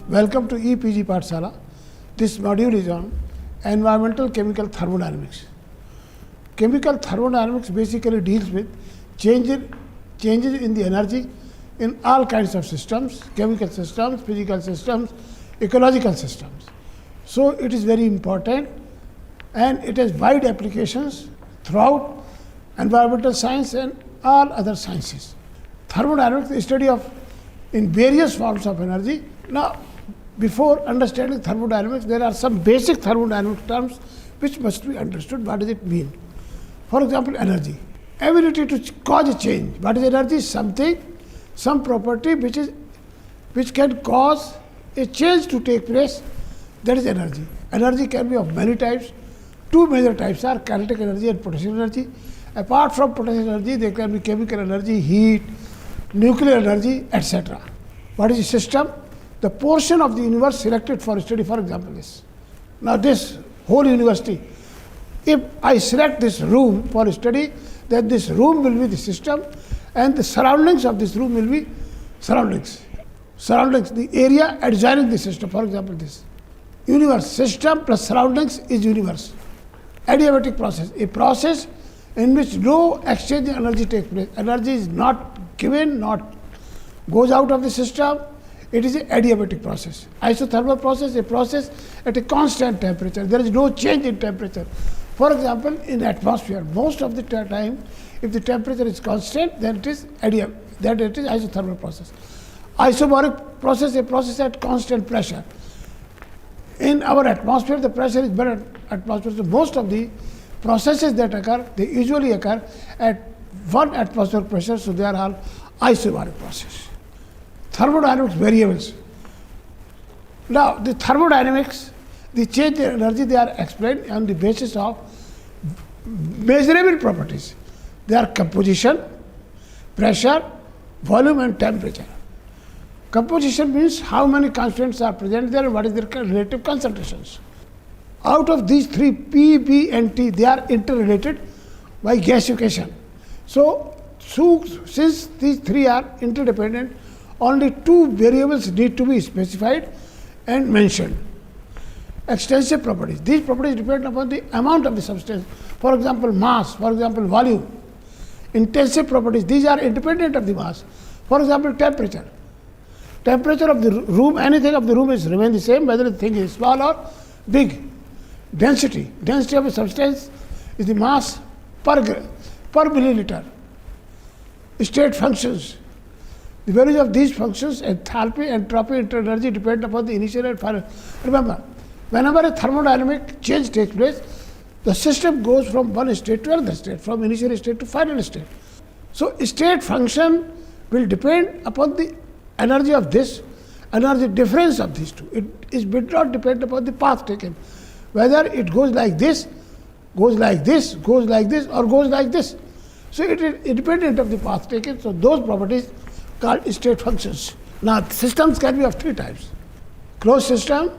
Welcome to EPG Pathshala. This module is on environmental chemical thermodynamics. Chemical thermodynamics basically deals with changes in the energy in all kinds of systems, chemical systems, physical systems, ecological systems. So it is very important and it has wide applications throughout environmental science and all other sciences. Thermodynamics is the study of in various forms of energy. Now, before understanding thermodynamics, there are some basic thermodynamic terms which must be understood. What does it mean? For example, energy. Ability to cause a change. What is energy? Something, some property which can cause a change to take place. That is energy. Energy can be of many types. Two major types are kinetic energy and potential energy. Apart from potential energy, there can be chemical energy, heat, nuclear energy, etc. What is a system? The portion of the universe selected for study, for example, this. Now, this whole university, if I select this room for study, then this room will be the system and the surroundings of this room will be surroundings. Surroundings, the area adjoining the system, for example, this. Universe, system plus surroundings is universe. Adiabatic process, a process in which no exchange of energy takes place. Energy is not given, not goes out of the system. It is an adiabatic process. Isothermal process, a process at a constant temperature. There is no change in temperature. For example, in atmosphere, most of the time, if the temperature is constant, then it is isothermal process. Isobaric process, a process at constant pressure. In our atmosphere, the pressure is better atmosphere. So most of the processes that occur, they usually occur at 1 atmospheric pressure. So they are all isobaric process. Thermodynamics variables. Now, the thermodynamics, the change in energy, they are explained on the basis of measurable properties. They are composition, pressure, volume and temperature. Composition means how many constituents are present there and what is their relative concentrations. Out of these three, P, B and T, they are interrelated by gasification. So since these three are interdependent, only two variables need to be specified and mentioned. Extensive properties. These properties depend upon the amount of the substance. For example, mass, for example, volume. Intensive properties, these are independent of the mass. For example, temperature. Temperature of the room, anything of the room is remain the same, whether the thing is small or big. Density. Density of a substance is the mass per milliliter. State functions. The values of these functions, enthalpy, entropy, internal energy depend upon the initial and final. Remember, whenever a thermodynamic change takes place, the system goes from one state to another state, from initial state to final state. So, state function will depend upon the energy of this, energy difference of these two. It will not depend upon the path taken, whether it goes like this, goes like this, goes like this, or goes like this. So, it is independent of the path taken. So, those properties called state functions. Now, systems can be of three types. Closed system,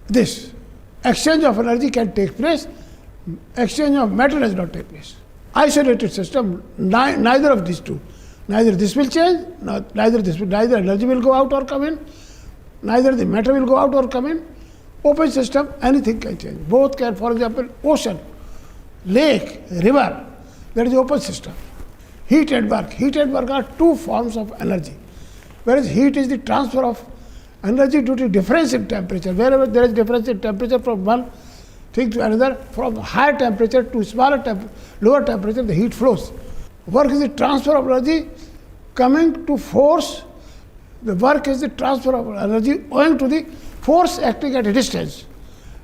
this. Exchange of energy can take place, exchange of matter does not take place. Isolated system, neither of these two. Neither this will change, neither energy will go out or come in, neither the matter will go out or come in. Open system, anything can change. Both can, for example, ocean, lake, river, that is open system. Heat and work. Heat and work are two forms of energy, whereas heat is the transfer of energy due to difference in temperature. Wherever there is difference in temperature from one thing to another, from higher temperature to lower temperature, the heat flows. Work is the transfer of energy coming to force. The work is the transfer of energy owing to the force acting at a distance.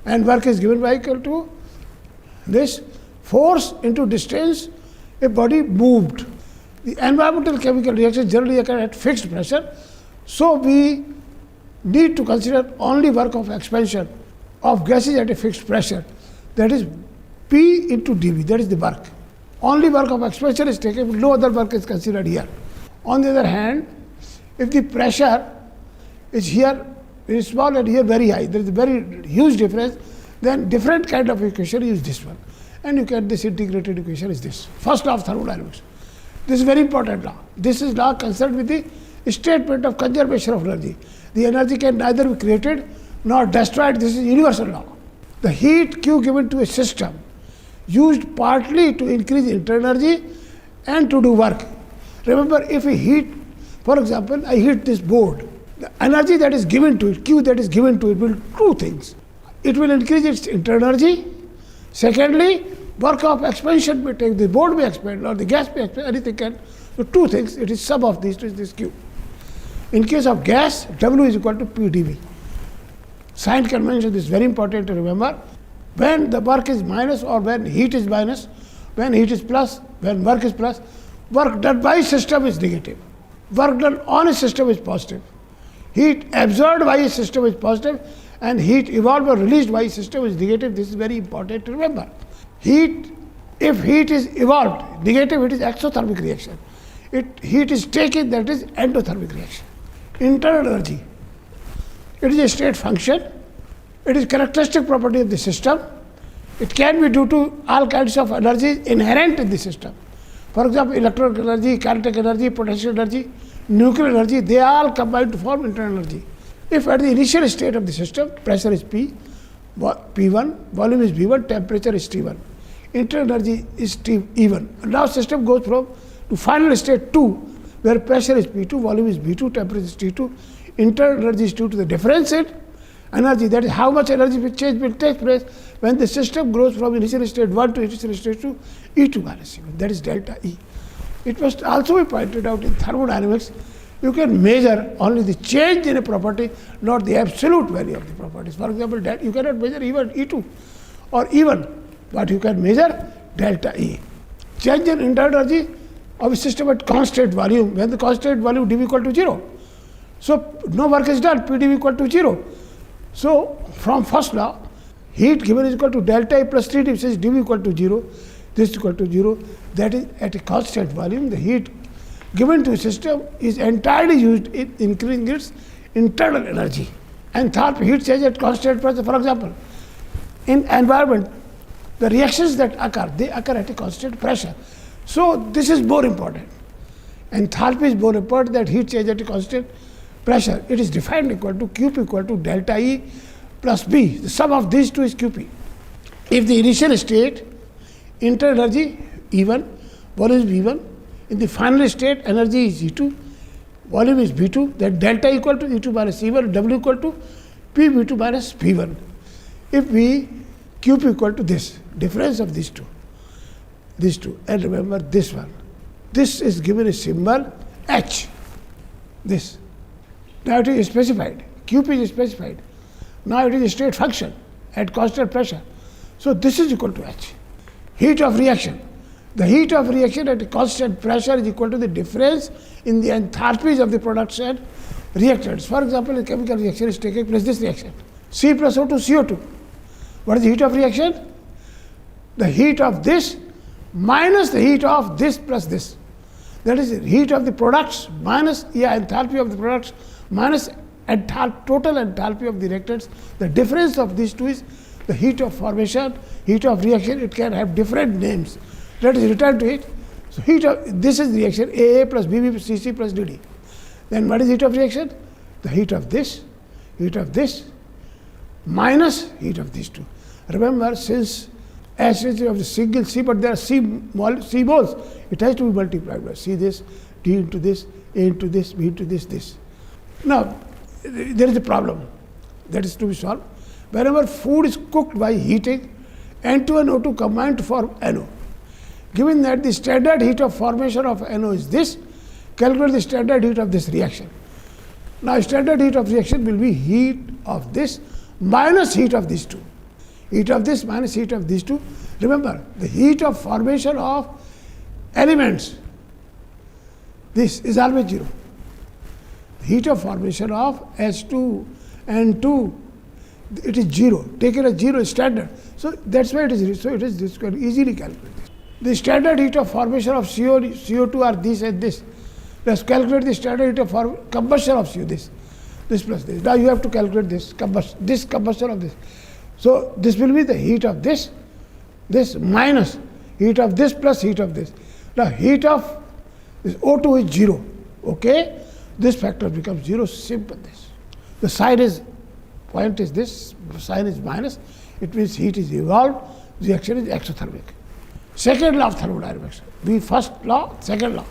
And work is given by equal to this force into distance, a body moved. The environmental chemical reactions generally occur at fixed pressure. So, we need to consider only work of expansion of gases at a fixed pressure. That is P into dV, that is the work. Only work of expansion is taken, no other work is considered here. On the other hand, if the pressure is here very small and here very high, there is a very huge difference, then different kind of equation is this one. And you get this integrated equation is this. First law of thermodynamics. This is very important law. This is law concerned with the statement of conservation of energy. The energy can neither be created nor destroyed. This is universal law. The heat Q given to a system used partly to increase internal energy and to do work. Remember, if we heat, for example, I heat this board, the energy that is given to it, Q that is given to it, will do two things. It will increase its internal energy. Secondly, work of expansion may take, the board may expand or the gas may expand, anything can. So two things, it is sum of these two, is this Q. In case of gas, W is equal to PdV. Sign convention is very important to remember. When the work is minus or when heat is minus, when heat is plus, when work is plus, work done by system is negative. Work done on a system is positive. Heat absorbed by a system is positive and heat evolved or released by a system is negative. This is very important to remember. Heat, if heat is evolved, negative, it is exothermic reaction. Heat is taken, that is endothermic reaction. Internal energy, it is a state function. It is characteristic property of the system. It can be due to all kinds of energies inherent in the system. For example, electrical energy, kinetic energy, potential energy, nuclear energy, they all combine to form internal energy. If at the initial state of the system, pressure is P1, volume is V1, temperature is T1. Internal energy is T1. Now system goes from to final state 2, where pressure is P2, volume is V2, temperature is T2. Internal energy is due to the difference in energy, that is how much energy change will take place when the system grows from initial state 1 to initial state 2, E2 minus E1, that is delta E. It must also be pointed out in thermodynamics, you can measure only the change in a property, not the absolute value of the properties. For example, you cannot measure even E2 or E1, but you can measure delta E. Change in internal energy of a system at constant volume, when the constant volume dV equal to 0. So no work is done, PdV equal to 0. So from first law, heat given is equal to delta E plus 3dV, says dV equal to 0, this is equal to 0. That is at a constant volume, the heat given to a system is entirely used in increasing its internal energy. Enthalpy, heat change at constant pressure. For example, in environment, the reactions that occur, they occur at a constant pressure. So this is more important. Enthalpy is more important than heat change at a constant pressure. It is defined equal to Qp equal to delta E plus B. The sum of these two is Qp. If the initial state, internal energy E1, volume is V1. In the final state, energy is E2, volume is V2, then delta equal to E2 minus E1, W equal to P V2 minus P1. If we Qp equal to this, difference of these two, and remember this one. This is given a symbol H, this. Now it is specified, Qp is specified. Now it is a state function at constant pressure. So this is equal to H. Heat of reaction. The heat of reaction at a constant pressure is equal to the difference in the enthalpies of the products and reactants. For example, a chemical reaction is taking place, this reaction, C plus O2, CO2. What is the heat of reaction? The heat of this minus the heat of this plus this. That is the heat of the products minus enthalpy of the products minus total enthalpy of the reactants. The difference of these two is the heat of formation, heat of reaction. It can have different names. Let us return to it. So heat of, this is reaction AA plus BB plus CC plus DD. Then what is heat of reaction? The heat of this minus heat of these two. Remember, since acidity of the single C, but there are C moles, it has to be multiplied by C this, D into this, A into this, B into this, this. Now, there is a problem that is to be solved. Whenever food is cooked by heating, N2 and O2 combine to form NO. Given that the standard heat of formation of NO is this, calculate the standard heat of this reaction. Now, standard heat of reaction will be heat of this minus heat of these two. Heat of this minus heat of these two. Remember, the heat of formation of elements, this is always 0. Heat of formation of H2, N2, it is 0. Taken as 0 is standard. So that's why it is. So it is this, can easily calculate this. The standard heat of formation of CO2 are this and this. Let's calculate the standard heat of combustion of CO, this plus this. Now you have to calculate this combustion of this. So this will be the heat of this minus heat of this plus heat of this. Now heat of this O2 is 0. Okay. this factor becomes 0, simple this. The sign is, point is this, sign is minus, it means heat is evolved, reaction is exothermic. Second law of thermodynamics, the first law, second law.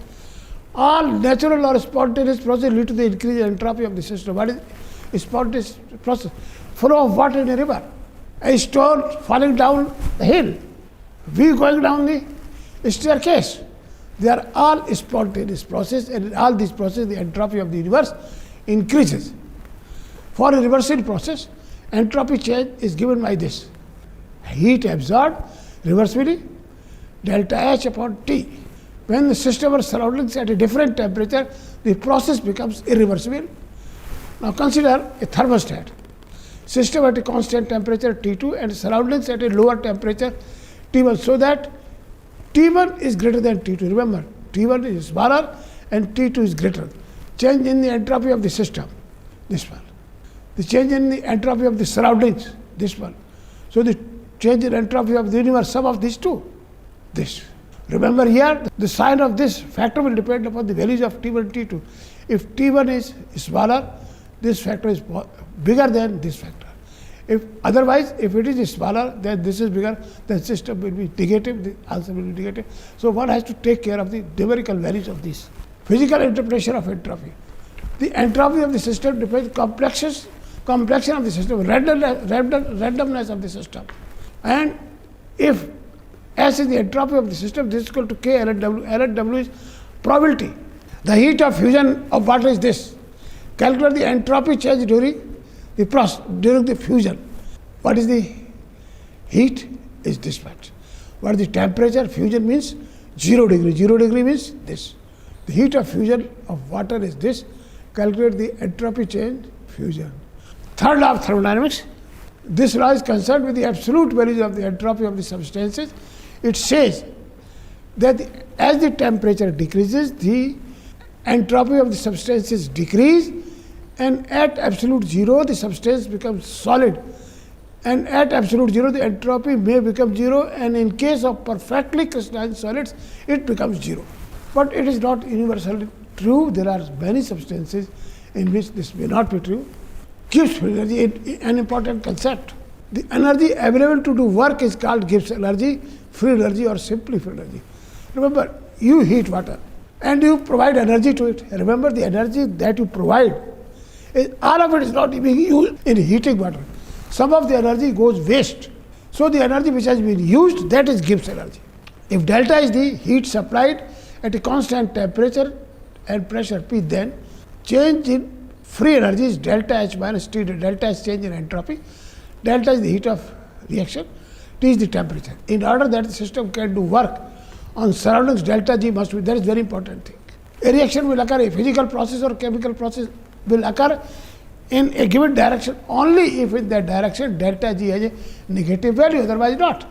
All natural or spontaneous process lead to the increase in entropy of the system. What is spontaneous process? Flow of water in a river, a stone falling down the hill, we going down the staircase. They are all spontaneous process, and in all these processes the entropy of the universe increases. For a reversible process, entropy change is given by this: heat absorbed reversibly delta H upon T. When the system or surroundings at a different temperature, the process becomes irreversible. Now consider a thermostat. System at a constant temperature T2 and surroundings at a lower temperature T1, so that T1 is greater than T2. Remember, T1 is smaller and T2 is greater. Change in the entropy of the system, this one. The change in the entropy of the surroundings, this one. So the change in entropy of the universe, sum of these two, this. Remember here, the sign of this factor will depend upon the values of T1 and T2. If T1 is smaller, this factor is bigger than this factor. If otherwise, if it is smaller, then this is bigger, the system will be negative, the answer will be negative. So one has to take care of the numerical values of these. Physical interpretation of entropy. The entropy of the system depends complexion of the system, randomness of the system. And if S is the entropy of the system, this is equal to K ln W. Ln W is probability. The heat of fusion of water is this. Calculate the entropy change during the process, during the fusion. What is the heat? Is this much. What is the temperature? Fusion means 0 degree. 0 degree means this. The heat of fusion of water is this. Calculate the entropy change fusion. Third law of thermodynamics. This law is concerned with the absolute values of the entropy of the substances. It says that as the temperature decreases, the entropy of the substances decrease, and at absolute zero the substance becomes solid, and at absolute zero the entropy may become 0, and in case of perfectly crystalline solids it becomes 0. But it is not universally true. There are many substances in which this may not be true. Gibbs free energy, an important concept. The energy available to do work is called Gibbs energy, free energy, or simply free energy. Remember, you heat water and you provide energy to it. Remember, the energy that you provide, all of it is not being used in heating water. Some of the energy goes waste. So the energy which has been used, that is Gibbs energy. If delta is the heat supplied at a constant temperature and pressure P, then change in free energy is delta H minus T. Delta is change in entropy. Delta is the heat of reaction. T is the temperature. In order that the system can do work on surroundings, delta G must be, that is very important thing. A reaction will occur, a physical process or chemical process will occur in a given direction only if in that direction delta G has a negative value, otherwise not.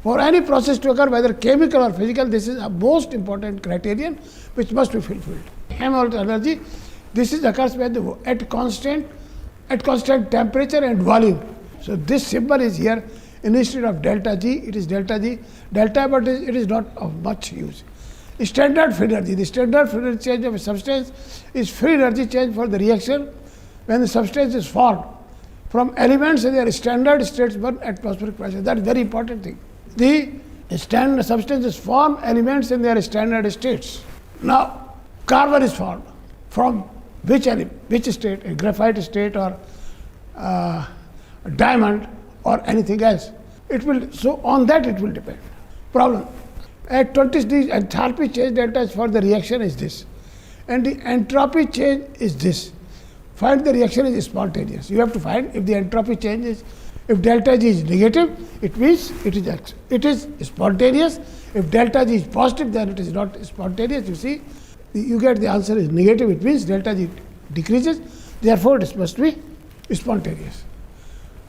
For any process to occur, whether chemical or physical, this is a most important criterion which must be fulfilled. Helmholtz energy, this is occurs when at constant temperature and volume. So this symbol is here. Instead of delta G, it is delta G. Delta, but it is not of much use. Standard free energy. The standard free energy change of a substance is free energy change for the reaction when the substance is formed from elements in their standard states 1 atmospheric pressure. That is very important thing. The standard substances form elements in their standard states. Now, carbon is formed from which element, which state, a graphite state or a diamond or anything else. It will, so on that it will depend. Problem. At 20 degrees, enthalpy change delta for the reaction is this, and the entropy change is this. Find the reaction is spontaneous. You have to find if the entropy change is, if delta G is negative, it means it is spontaneous. If delta G is positive, then it is not spontaneous. You see, you get the answer is negative. It means delta G decreases. Therefore, it must be spontaneous.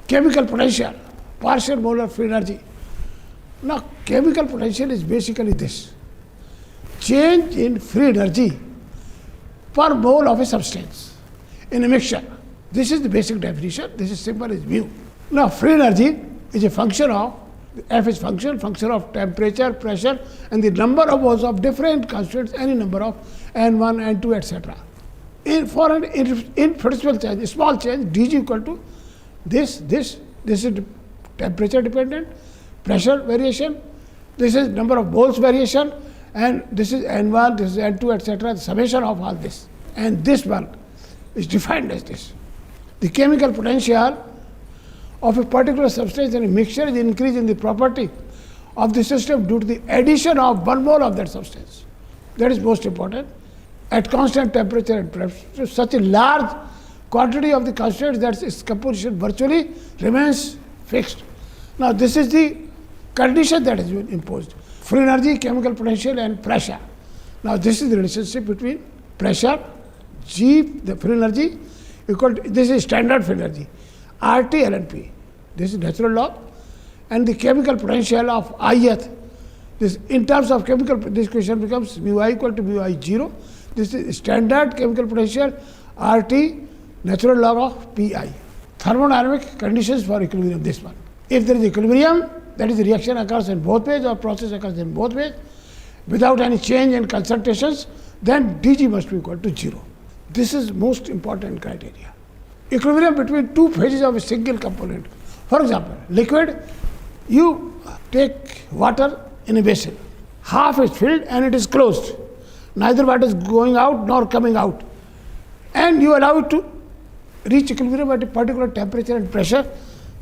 Chemical potential, partial molar free energy. Now, chemical potential is basically this: change in free energy per mole of a substance in a mixture. This is the basic definition. This is simple as mu. Now, free energy is a function of, F is function of temperature, pressure, and the number of moles of different constants, any number of N1, N2, etc. For an principal change, small change, dg equal to this is temperature dependent, pressure variation, this is number of moles variation, and this is N1, this is N2, etc. The summation of all this. And this one is defined as this. The chemical potential of a particular substance in a mixture is increased in the property of the system due to the addition of 1 mole of that substance. That is most important. At constant temperature and pressure, such a large quantity of the constituents that its composition virtually remains fixed. Now, this is the condition that has been imposed. Free energy, chemical potential, and pressure. Now, this is the relationship between pressure, G, the free energy, equal to, this is standard free energy, RT ln P. This is natural law. And the chemical potential of ith. This, in terms of chemical, this equation becomes mu I equal to mu I 0. This is standard chemical potential, RT, natural log of Pi. Thermodynamic conditions for equilibrium, this one. If there is equilibrium, that is the reaction occurs in both ways or process occurs in both ways, without any change in concentrations, then dg must be equal to 0. This is most important criteria. Equilibrium between two phases of a single component. For example, liquid, you take water in a basin, half is filled and it is closed. Neither water is going out nor coming out. And you allow it to reach equilibrium at a particular temperature and pressure.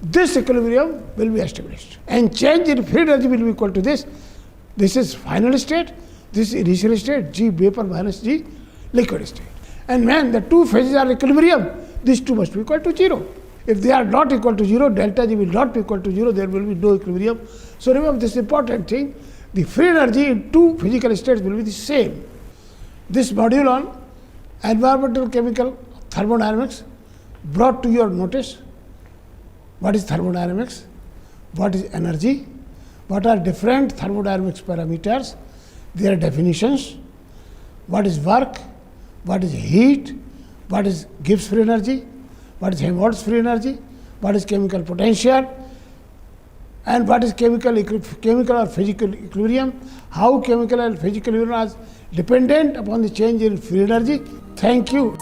This equilibrium will be established. And change in free energy will be equal to this. This is final state, this is initial state, G vapor minus G liquid state. And when the two phases are equilibrium, these two must be equal to 0. If they are not equal to 0, delta G will not be equal to 0, there will be no equilibrium. So remember this important thing, the free energy in two physical states will be the same. This module on environmental chemical thermodynamics brought to your notice what is thermodynamics, what is energy, what are different thermodynamics parameters, their definitions, what is work, what is heat, what is Gibbs free energy, what is Helmholtz free energy, what is chemical potential, and what is chemical or physical equilibrium, how chemical and physical equilibrium are dependent upon the change in free energy. Thank you.